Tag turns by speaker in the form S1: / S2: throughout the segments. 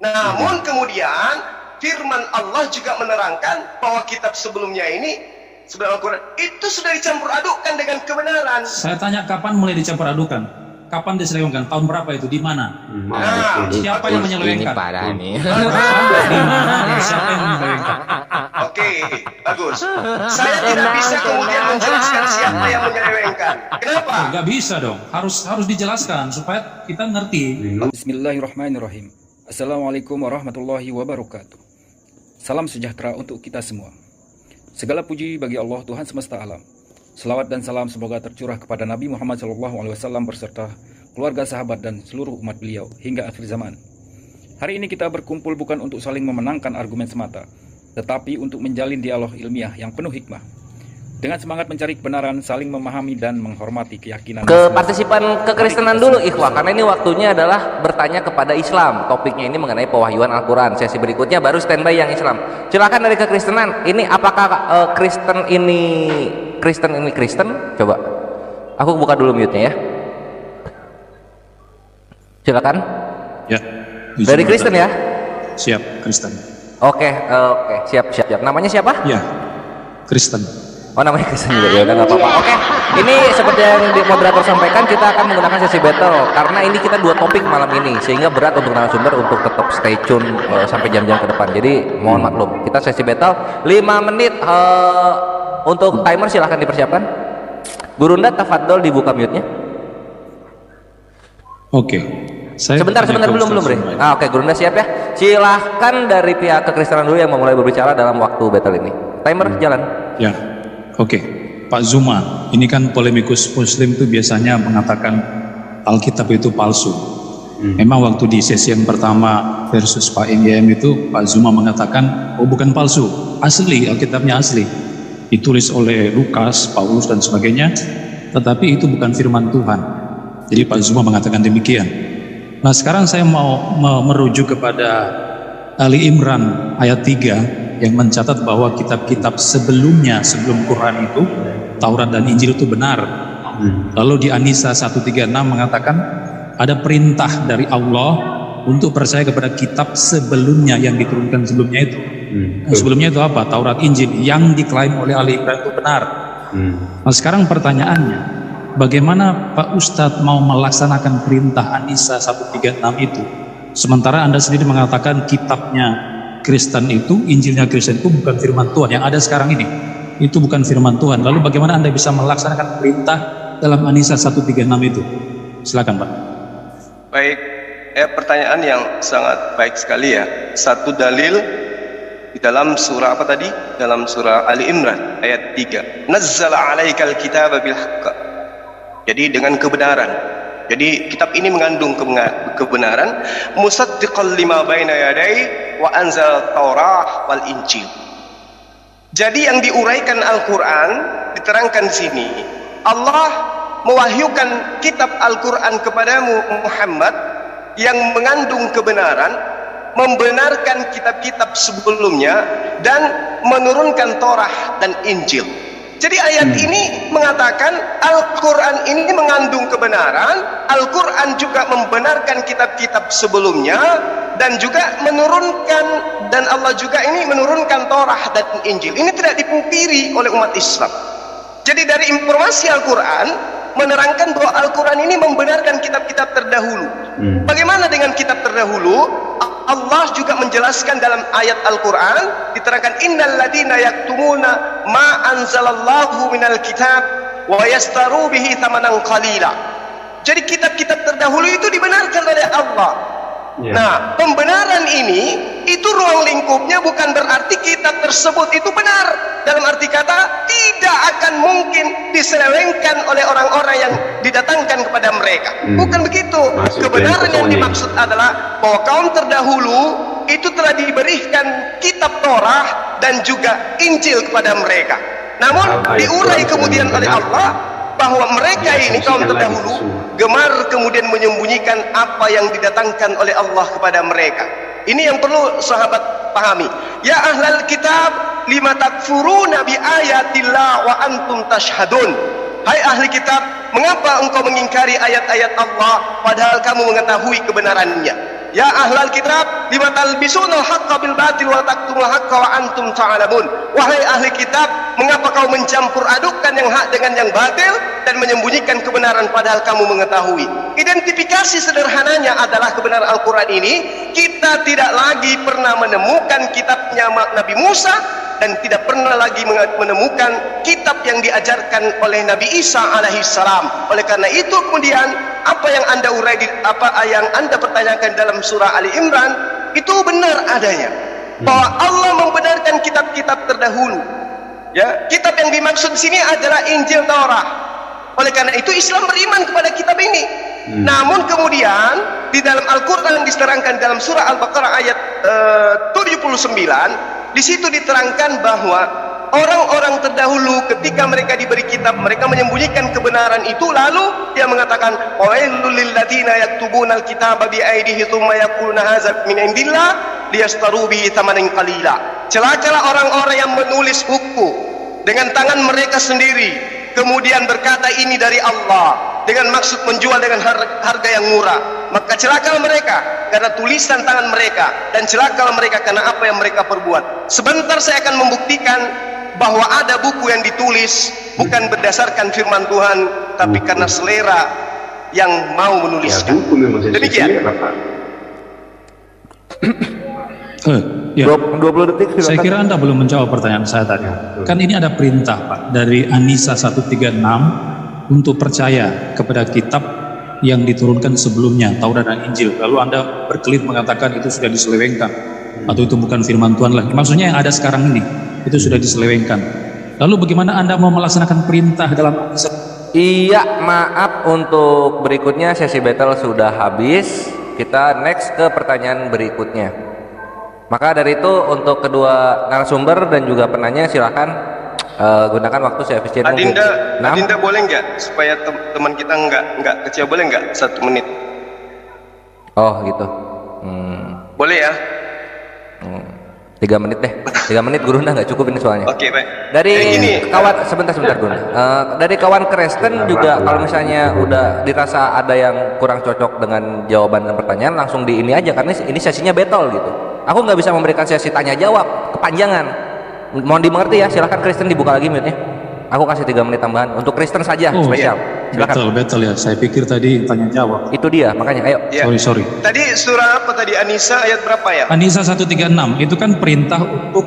S1: Namun kemudian firman Allah juga menerangkan bahwa kitab sebelumnya ini, sebelum Al-Quran, itu sudah dicampur adukkan dengan kebenaran.
S2: Saya tanya kapan mulai dicampur adukan? Kapan diselewengkan? Tahun berapa itu? Di mana?
S1: Nah,
S2: Siapa yang menyelewengkan?
S3: Ini parah nih.
S2: Di mana? Siapa yang menyelewengkan?
S1: Oke, bagus. Saya tidak bisa kemudian menjelaskan siapa yang menyelewengkan. Kenapa?
S2: Nggak bisa dong. Harus dijelaskan supaya kita ngerti.
S4: Bismillahirrahmanirrahim. Assalamualaikum warahmatullahi wabarakatuh. Salam sejahtera untuk kita semua. Segala puji bagi Allah Tuhan semesta alam. Selawat dan salam semoga tercurah kepada Nabi Muhammad SAW berserta keluarga, sahabat, dan seluruh umat beliau hingga akhir zaman. Hari ini kita berkumpul bukan untuk saling memenangkan argumen semata, tetapi untuk menjalin dialog ilmiah yang penuh hikmah. Dengan semangat mencari kebenaran, saling memahami dan menghormati keyakinan.
S3: Ke partisipan kekristenan dulu ikhwah, karena ini waktunya adalah bertanya kepada Islam. Topiknya ini mengenai pewahyuan Al-Quran. Sesi berikutnya baru standby yang Islam. Silakan dari kekristenan. Ini apakah Kristen ini Kristen? Coba. Aku buka dulu mute-nya ya. Silakan.
S2: Ya.
S3: Dari Kristen ya?
S2: Siap, Kristen.
S3: Oke, siap. Namanya siapa?
S2: Ya, Kristen.
S3: Oh, namanya Kristen juga, ya udah nggak apa-apa. Oke, ini seperti yang moderator sampaikan, kita akan menggunakan sesi battle karena ini kita dua topik malam ini, sehingga berat untuk narasumber untuk tetap stay tune sampai jam-jam ke depan. Jadi mohon maklum, kita sesi battle 5 menit. Untuk timer silahkan dipersiapkan. Gurunda tafadhol dibuka mute-nya.
S2: Oke.
S3: Sebentar belum Bre. Oke, Gurunda siap ya. Silahkan dari pihak kekristenan dulu yang memulai berbicara dalam waktu battle ini. Timer jalan.
S2: Ya. Oke, Pak Zuma, ini kan polemikus Muslim itu biasanya mengatakan Alkitab itu palsu. Memang waktu di sesi yang pertama versus Pak NGM itu Pak Zuma mengatakan, oh bukan palsu, asli, Alkitabnya asli. Ditulis oleh Lukas, Paulus dan sebagainya, tetapi itu bukan firman Tuhan. Jadi Pak Zuma mengatakan demikian. Nah sekarang saya mau merujuk kepada Ali Imran ayat 3 yang mencatat bahwa kitab-kitab sebelumnya, sebelum Quran itu, Taurat dan Injil itu benar. Lalu di An-Nisa 136 mengatakan ada perintah dari Allah untuk percaya kepada kitab sebelumnya yang diturunkan sebelumnya itu. Sebelumnya itu apa? Taurat, Injil yang diklaim oleh Ali Imran itu benar. Nah sekarang pertanyaannya, bagaimana Pak Ustadz mau melaksanakan perintah An-Nisa 136 itu? Sementara Anda sendiri mengatakan kitabnya Kristen itu, Injilnya Kristen itu bukan firman Tuhan yang ada sekarang ini. Itu bukan firman Tuhan. Lalu bagaimana Anda bisa melaksanakan perintah dalam An-Nisa 136 itu? Silakan Pak.
S1: Baik, pertanyaan yang sangat baik sekali ya. Satu dalil di dalam surah apa tadi? Dalam surah Ali Imran ayat 3. Nazzala 'alaikal kitaba bil haqq. Jadi dengan kebenaran. Jadi kitab ini mengandung kebenaran. Musaddiqal lima baina yadai wa anzal Taurah wal Injil. Jadi yang diuraikan Al-Quran diterangkan di sini. Allah mewahyukan kitab Al-Quran kepadamu Muhammad yang mengandung kebenaran, membenarkan kitab-kitab sebelumnya dan menurunkan Taurah dan Injil. Jadi ayat ini mengatakan Al-Quran ini mengandung kebenaran, Al-Quran juga membenarkan kitab-kitab sebelumnya dan juga menurunkan, dan Allah juga ini menurunkan Taurah dan Injil. Ini tidak dipungkiri oleh umat Islam. Jadi dari informasi Al-Quran menerangkan bahwa Al-Quran ini membenarkan kitab-kitab terdahulu. Bagaimana dengan kitab terdahulu? Allah juga menjelaskan dalam ayat Al-Quran, diterangkan innal ladina yaktumuna ma anzalallahu minal kitab wa yastaru bihi thamanan qalila. Jadi kitab-kitab terdahulu itu dibenarkan oleh Allah. Nah, pembenaran ini itu ruang lingkupnya bukan berarti kitab tersebut itu benar. Dalam arti kata tidak akan mungkin diselewengkan oleh orang-orang yang didatangkan kepada mereka. Bukan begitu. Kebenaran yang dimaksud adalah bahwa kaum terdahulu itu telah diberikan kitab Torah dan juga Injil kepada mereka. Namun diurai kemudian oleh Allah bahwa mereka ini kaum terdahulu gemar kemudian menyembunyikan apa yang didatangkan oleh Allah kepada mereka. Ini yang perlu sahabat pahami. Ya ahlal kitab lima takfuruna bi ayatillah wa antum tashhadun. Hai ahli kitab, mengapa engkau mengingkari ayat-ayat Allah padahal kamu mengetahui kebenarannya? Ya ahlal kitab lima talbisunal haqqa bil batil wa taktumul haqqa wa antum ta'lamun. Wahai ahli kitab, mengapa kau mencampur adukkan yang hak dengan yang batil dan menyembunyikan kebenaran padahal kamu mengetahui? Identifikasi sederhananya adalah kebenaran Al-Quran ini, kita tidak lagi pernah menemukan kitabnya Nabi Musa dan tidak pernah lagi menemukan kitab yang diajarkan oleh Nabi Isa alaihissalam. Oleh karena itu kemudian apa yang anda urai, apa yang anda pertanyakan dalam surah Ali Imran itu benar adanya, bahwa Allah membenarkan kitab-kitab terdahulu. Ya, kitab yang dimaksud di sini adalah Injil Taurat. Oleh karena itu Islam beriman kepada kitab ini. Namun kemudian di dalam Al-Quran diterangkan dalam surah Al-Baqarah ayat 79, di situ diterangkan bahwa orang-orang terdahulu ketika mereka diberi kitab, mereka menyembunyikan kebenaran itu, lalu dia mengatakan wailul lil ladzina yaktubuna al-kitaba bi aydihim tsumma yaquluna hadza min indillah liyastaru bihi thamanan qalila. Celakalah orang-orang yang menulis buku dengan tangan mereka sendiri, kemudian berkata ini dari Allah dengan maksud menjual dengan harga yang murah. Maka celakalah mereka karena tulisan tangan mereka, dan celakalah mereka karena apa yang mereka perbuat. Sebentar saya akan membuktikan bahwa ada buku yang ditulis bukan berdasarkan firman Tuhan, tapi karena selera yang mau menuliskan. Demikian.
S2: Ya.
S3: 20 detik silakan.
S2: Saya kira Anda belum menjawab pertanyaan saya tadi. Kan ini ada perintah Pak dari An-Nisa 136 untuk percaya kepada kitab yang diturunkan sebelumnya, Taurat dan Injil. Lalu Anda berkelit mengatakan itu sudah diselewengkan atau itu bukan firman Tuhan lagi. Maksudnya yang ada sekarang ini itu sudah diselewengkan. Lalu bagaimana Anda mau melaksanakan perintah dalam An-Nisa?
S3: Iya, maaf untuk berikutnya sesi battle sudah habis. Kita next ke pertanyaan berikutnya. Maka dari itu untuk kedua narasumber dan juga penanya silakan gunakan waktu seefisien mungkin.
S1: Adinda boleh nggak supaya teman kita nggak kecewa, boleh nggak 1 menit?
S3: Oh gitu.
S1: Boleh ya?
S3: 3 menit deh. 3 menit Gurunda nggak cukup ini soalnya.
S1: Oke, baik.
S3: Dari kawan sebentar Gurunda. Dari kawan Kristen juga kalau misalnya udah dirasa ada yang kurang cocok dengan jawaban dan pertanyaan, langsung di ini aja karena ini sesinya battle gitu. Aku nggak bisa memberikan sesi tanya jawab kepanjangan. Mohon dimengerti ya. Silahkan Kristen dibuka lagi mute-nya. Aku kasih 3 menit tambahan untuk Kristen saja spesial. Silakan.
S2: Betul ya. Saya pikir tadi tanya jawab.
S3: Itu dia makanya. Ayo.
S1: Ya.
S2: Sorry.
S1: Tadi surah apa tadi? An-Nisa ayat berapa ya?
S2: An-Nisa 136 itu kan perintah untuk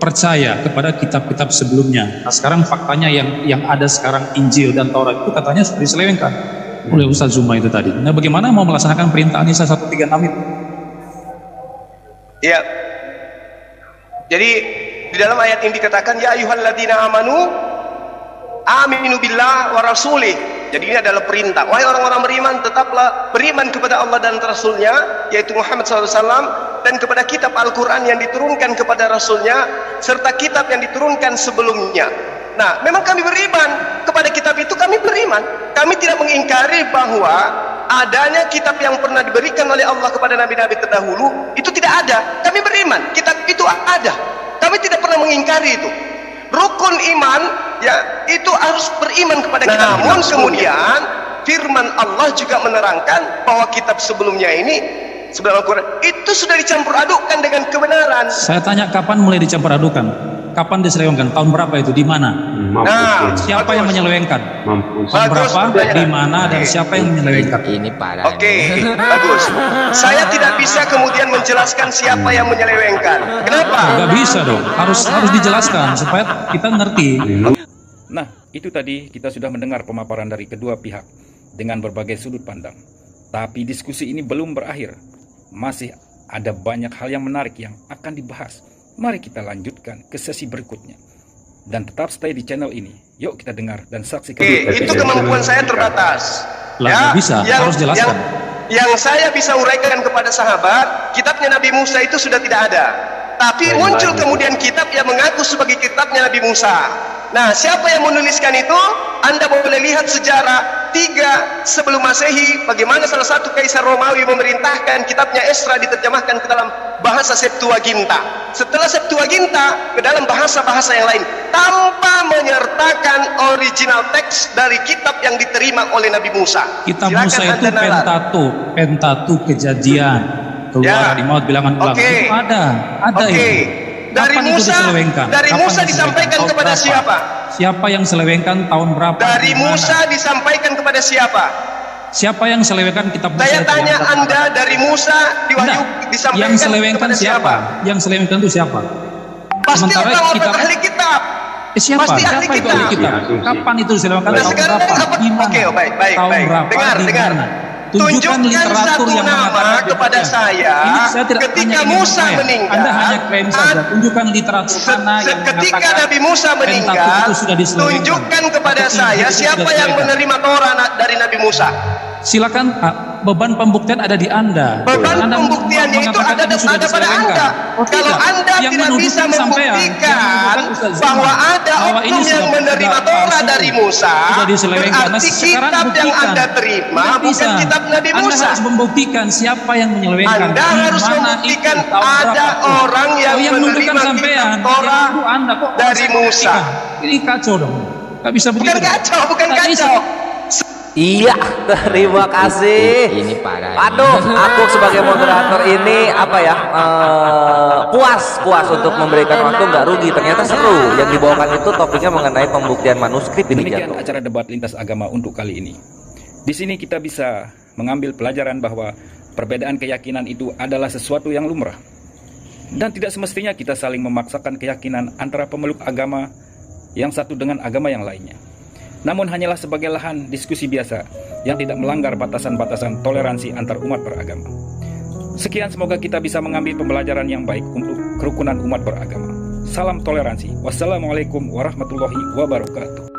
S2: percaya kepada kitab-kitab sebelumnya. Nah sekarang faktanya yang ada sekarang Injil dan Taurat itu katanya sudah diselewengkan oleh Ustaz Zuma itu tadi. Nah bagaimana mau melaksanakan perintah An-Nisa 136 itu?
S1: Ya. Jadi di dalam ayat ini dikatakan ya ayyuhalladzina amanu aminu billah wa rasulih. Jadi ini adalah perintah. Wahai orang-orang beriman, tetaplah beriman kepada Allah dan Rasulnya, yaitu Muhammad SAW, dan kepada kitab Al-Quran yang diturunkan kepada Rasulnya, serta kitab yang diturunkan sebelumnya. Nah, memang kami beriman kepada kitab itu, kami beriman. Kami tidak mengingkari bahwa adanya kitab yang pernah diberikan oleh Allah kepada nabi-nabi terdahulu, itu tidak ada. Kami beriman, kitab itu ada. Kami tidak pernah mengingkari itu. Rukun iman, ya, itu harus beriman kepada kita. Namun kemudian firman Allah juga menerangkan bahwa kitab sebelumnya ini, sebelum Al-Quran, itu sudah dicampur adukkan dengan kebenaran.
S2: Saya tanya kapan mulai dicampur adukan? Kapan diselewengkan? Tahun berapa itu? Di mana?
S1: Nah,
S2: siapa yang menyelewengkan? Tahun
S1: Bagus,
S2: berapa? Di mana? Dan siapa yang menyelewengkan?
S5: Ini parah.
S1: Oke, bagus. Saya tidak bisa kemudian menjelaskan siapa yang menyelewengkan. Kenapa?
S2: Nggak bisa dong. Harus dijelaskan supaya kita ngerti.
S4: Nah, itu tadi kita sudah mendengar pemaparan dari kedua pihak dengan berbagai sudut pandang. Tapi diskusi ini belum berakhir. Masih ada banyak hal yang menarik yang akan dibahas. Mari kita lanjutkan ke sesi berikutnya. Dan tetap stay di channel ini. Yuk kita dengar dan saksikan.
S1: Oke, itu kemampuan saya terbatas.
S2: Lah, nggak bisa, harus jelaskan.
S1: Yang saya bisa uraikan kepada sahabat, kitabnya Nabi Musa itu sudah tidak ada. Tapi muncul kemudian kitab yang mengaku sebagai kitabnya Nabi Musa. Nah, siapa yang menuliskan itu? Anda boleh lihat sejarah 3 sebelum Masehi, bagaimana salah satu kaisar Romawi memerintahkan kitabnya Esra diterjemahkan ke dalam bahasa Septuaginta. Setelah Septuaginta ke dalam bahasa-bahasa yang lain, tanpa menyertakan original teks dari kitab yang diterima oleh Nabi Musa.
S2: Kitab
S1: Silakan
S2: Musa itu
S1: Anda nalar.
S2: Pentateuch Kejadian, keluar
S1: Ya.
S2: dari maut bilangan ulama.
S1: Oke.
S2: Itu ada
S1: Oke.
S2: itu.
S1: Dari
S2: Kapan itu
S1: Musa,
S2: diselewengkan?
S1: dari
S2: Kapan
S1: Musa
S2: diselewengkan?
S1: disampaikan
S2: Tahun
S1: kepada
S2: berapa?
S1: siapa?
S2: Siapa yang selewengkan tahun berapa?
S1: Dari
S2: di mana?
S1: Musa disampaikan kepada siapa?
S2: Siapa yang selewengkan kitab Musa?
S1: Saya
S2: itu?
S1: tanya Anda, dari Musa
S2: Enggak.
S1: disampaikan
S2: Yang selewengkan
S1: kepada
S2: siapa? Yang selewengkan itu siapa?
S1: Pasti
S2: Sementara
S1: orang
S2: kitab-
S1: ahli kitab.
S2: Siapa?
S1: Pasti ahli
S2: Siapa itu
S1: kitab.
S2: ahli kitab? Kapan itu diselewengkan?
S1: Nah,
S2: Tahun
S1: sekarang
S2: berapa?
S1: apa?
S2: Di mana?
S1: Oke, baik.
S2: Tahun berapa?
S1: Dengar,
S2: Di
S1: dengar.
S2: mana? Tunjukkan literatur
S1: satu
S2: yang
S1: nama
S2: mengatakan
S1: kepada
S2: demikian.
S1: saya.
S2: Ini saya tidak
S1: Ketika
S2: tanya ini
S1: Musa
S2: nama ya.
S1: meninggal,
S2: Anda hanya klaim saja. Tunjukkan literatur mana yang
S1: ketika
S2: mengatakan
S1: Nabi Musa meninggal,
S2: Pentateuch itu sudah diselewengkan.
S1: tunjukkan kepada
S2: Atau
S1: saya
S2: Injil itu
S1: siapa
S2: sudah
S1: yang
S2: diselewengkan.
S1: menerima Torah dari Nabi Musa.
S2: Silakan, beban pembuktian ada di Anda.
S1: Beban
S2: Anda
S1: pembuktiannya itu
S2: mengatakan
S1: ada
S2: ini sudah
S1: pada
S2: diselewengkan.
S1: Anda.
S2: Oh,
S1: Kalau
S2: tidak.
S1: Anda
S2: Yang
S1: tidak
S2: menuduh
S1: bisa
S2: itu sampean.
S1: membuktikan
S2: Yang menuduhkan Ustaz Zuma.
S1: bahwa ada
S2: Bahwa ini
S1: oknum yang
S2: sudah
S1: menerima
S2: palsu.
S1: Torah dari Musa,
S2: Sudah diselewengkan. Nah,
S1: berarti
S2: sekarang
S1: kitab yang
S2: buktikan.
S1: Anda terima
S2: Tidak
S1: bukan
S2: bisa.
S1: kitab Nabi
S2: Anda
S1: Musa.
S2: harus membuktikan siapa yang menyelewengkan.
S1: Anda
S2: Di
S1: harus
S2: mana
S1: membuktikan
S2: itu, tahun
S1: ada
S2: berapa.
S1: orang yang
S2: yang
S1: menerima
S2: menunjukkan
S1: kitab
S2: sampean.
S1: Torah
S2: Yang nuduh Anda kok
S1: dari
S2: bisa
S1: Musa.
S2: membuktikan? Ini kacau dong. Gak bisa begitu.
S1: Bukan kacau, bukan
S2: Nggak bisa.
S1: kacau.
S3: Iya, terima kasih.
S5: Ini parah.
S3: Aduh, aku sebagai moderator ini apa ya, puas untuk memberikan waktu, nggak rugi. Ternyata seru. Yang dibawakan itu topiknya mengenai pembuktian manuskrip ini
S4: Demikian
S3: jatuh.
S4: acara debat lintas agama untuk kali ini. Di sini kita bisa mengambil pelajaran bahwa perbedaan keyakinan itu adalah sesuatu yang lumrah. Dan tidak semestinya kita saling memaksakan keyakinan antara pemeluk agama yang satu dengan agama yang lainnya. Namun hanyalah sebagai lahan diskusi biasa yang tidak melanggar batasan-batasan toleransi antar umat beragama. Sekian, semoga kita bisa mengambil pembelajaran yang baik untuk kerukunan umat beragama. Salam toleransi. Wassalamualaikum warahmatullahi wabarakatuh.